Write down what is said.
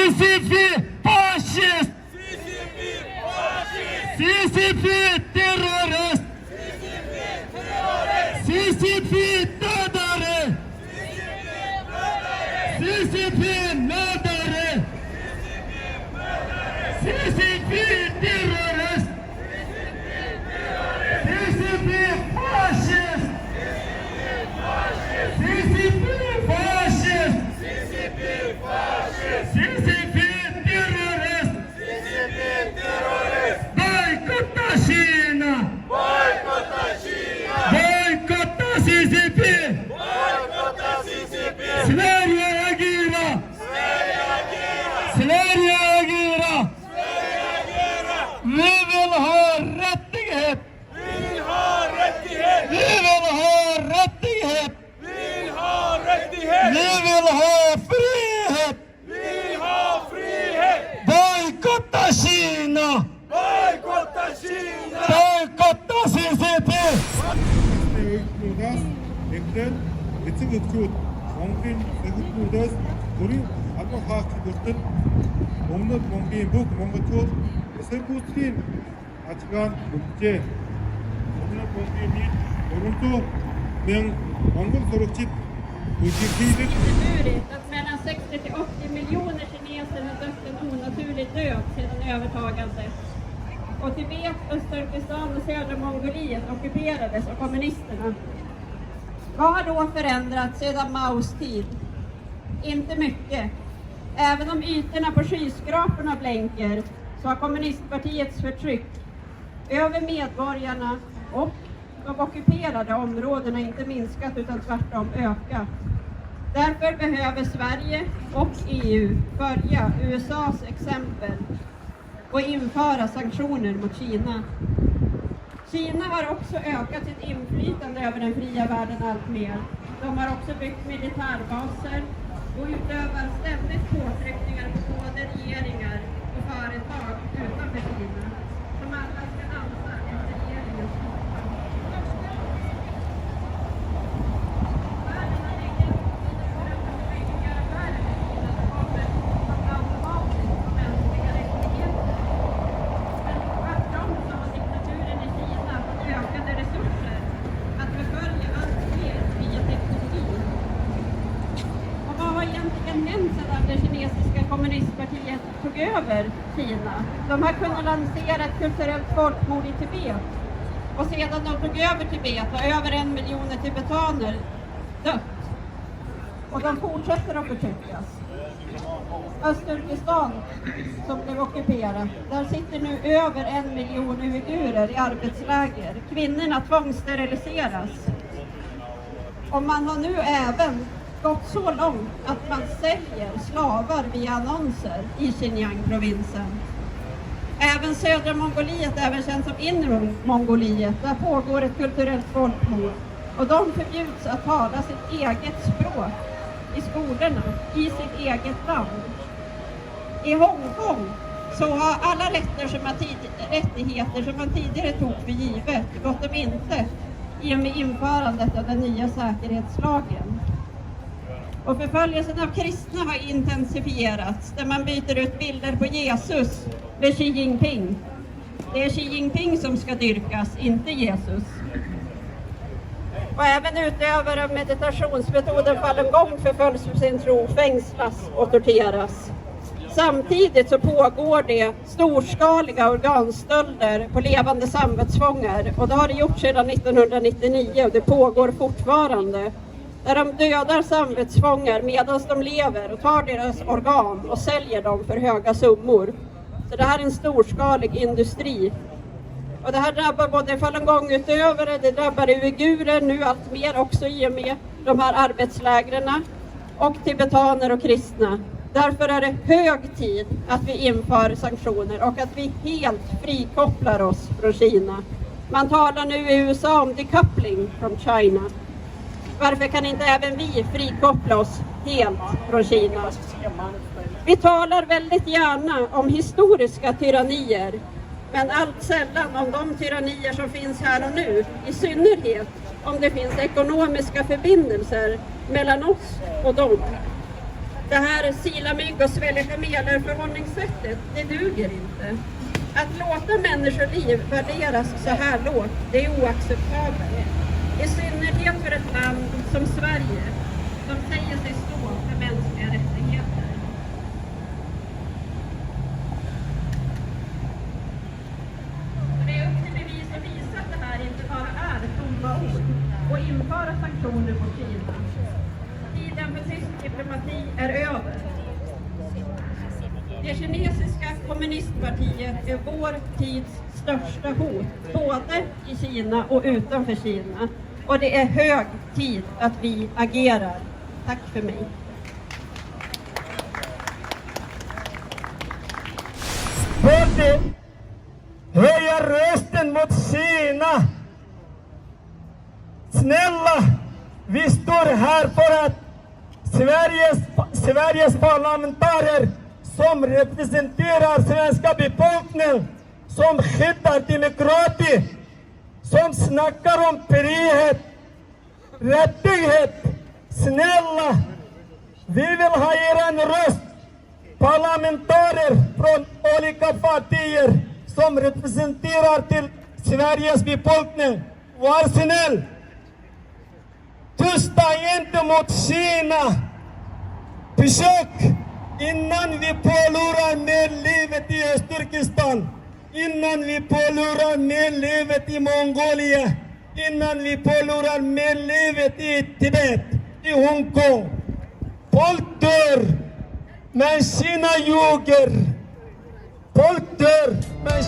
CCP fascist! CCP terrorist! CCP dödare! CCP mördare! CCP terrorist! CCP fascist! CCP fascist! CCP terrorist! Bojkotta Kina! Bojkotta CCP! Sverige agera! Sverige agera! Vi vill ha rättighet! Vi vill ha rättighet! Vi vill ha frihet! Bojkotta Kina! Bojkotta CCP! Эвлэн эцэг эхчүүд Монголын зөвхөлтнүүдээс төрийн албан хаагч бүртгэл өмнөд Монголын бүх монголчууд эсэргүүцлийн ажгаан өгчээ. Өмнөд Монголын нийт 400,000 монгол сурагчид үжилхийлэг att mellan 60 till 80 miljoner kineser har dött en onaturlig död sedan övertagandet. Och Tibet, Östturkestan och södra Mongoliet ockuperades av kommunisterna. Vad har då förändrats sedan Maos tid? Inte mycket. Även om ytorna på skyskraporna blänker så har kommunistpartiets förtryck över medborgarna och de ockuperade områdena inte minskat utan tvärtom ökat. Därför behöver Sverige och EU följa USAs exempel och införa sanktioner mot Kina. Kina har också ökat sitt inflytande över den fria världen allt mer. De har också byggt militärbaser och utövar ständigt påtryckningar på både regeringar och företag utanför Kina som alla ska dansa efter regeringens pipa. Världen har länge göra världen med Kina kommer automatiskt på mänskliga rättigheter. Men tvärtom så har diktaturen i Kina fått ökade resurser att förfölja allt fler via teknologi. Och vad har egentligen hänt sedan det kinesiska kommunistpartiet tog över Kina? De har kunnat lansera ett kulturellt folkmord i Tibet. Och sedan de tog över Tibet har över 1 miljon tibetaner dött. Och de fortsätter att förtryckas. Östturkestan som blev ockuperat, där sitter nu över 1 miljon uigurer i arbetsläger. Kvinnorna tvångssteriliseras. Och man har nu även gått så långt att man säljer slavar via annonser i Xinjiang-provinsen. Även södra Mongoliet, även känt som inre Mongoliet, där pågår ett kulturellt folkmord. Och de förbjuds att tala sitt eget språk i skolorna, i sitt eget land. I Hongkong så har alla rättigheter som man tidigare tog för givet gått om intet i och med införandet av den nya säkerhetslagen. Och förföljelsen av kristna har intensifierats där man byter ut bilder på Jesus med Xi Jinping. Det är Xi Jinping som ska dyrkas, inte Jesus. Och även utövare av meditationsmetoden Falun Gong förföljs för sin tro, fängslas och torteras. Samtidigt så pågår det storskaliga organstölder på levande samvetsfångar. Och det har det gjort sedan 1999 och det pågår fortfarande. Där de dödar samvetsfångar medan de lever och tar deras organ och säljer dem för höga summor. Så det här är en storskalig industri. Och det här drabbar både Falun Gong-utövare, det drabbar uigurer nu allt mer också i och med de här arbetslägren och tibetaner och kristna. Därför är det hög tid att vi inför sanktioner och att vi helt frikopplar oss från Kina. Man talar nu i USA om decoupling från China. Varför kan inte även vi frikoppla oss helt från Kina? Vi talar väldigt gärna om historiska tyrannier, men allt sällan om de tyrannier som finns här och nu, i synnerhet om det finns ekonomiska förbindelser mellan oss och dem. Det här sila mygg och svälja kameler förhållningssättet, det duger inte. Att låta människoliv värderas så här lågt, det är oacceptabelt. I synnerhet för ett land som Sverige, som säger sig stå för mänskliga rättigheter. Det är upp till bevis att visa att det här inte bara är tomma ord och införa sanktioner mot Kina. Tiden för tysk diplomati är över. Det kinesiska kommunistpartiet är vår tids största hot, både i Kina och utanför Kina. Och det är hög tid att vi agerar. Tack för mig. Borde höja rösten mot Kina. Snälla, vi står här för att Sveriges parlamentärer som representerar svenska befolkningen, som skyddar demokrati, som snackar om frihet, rättighet. Snälla, vi vill ha er röst. Parlamentärer från olika partier som representerar till Sveriges befolkning. Var snäll. Tysta inte mot Kina. Försök innan vi förlorar med livet i Östturkestan, innan vi förlorar med livet i Mongoliet, innan vi förlorar med livet i Tibet, i Hongkong. Folk dör, men Kina ljuger. Folk dör, men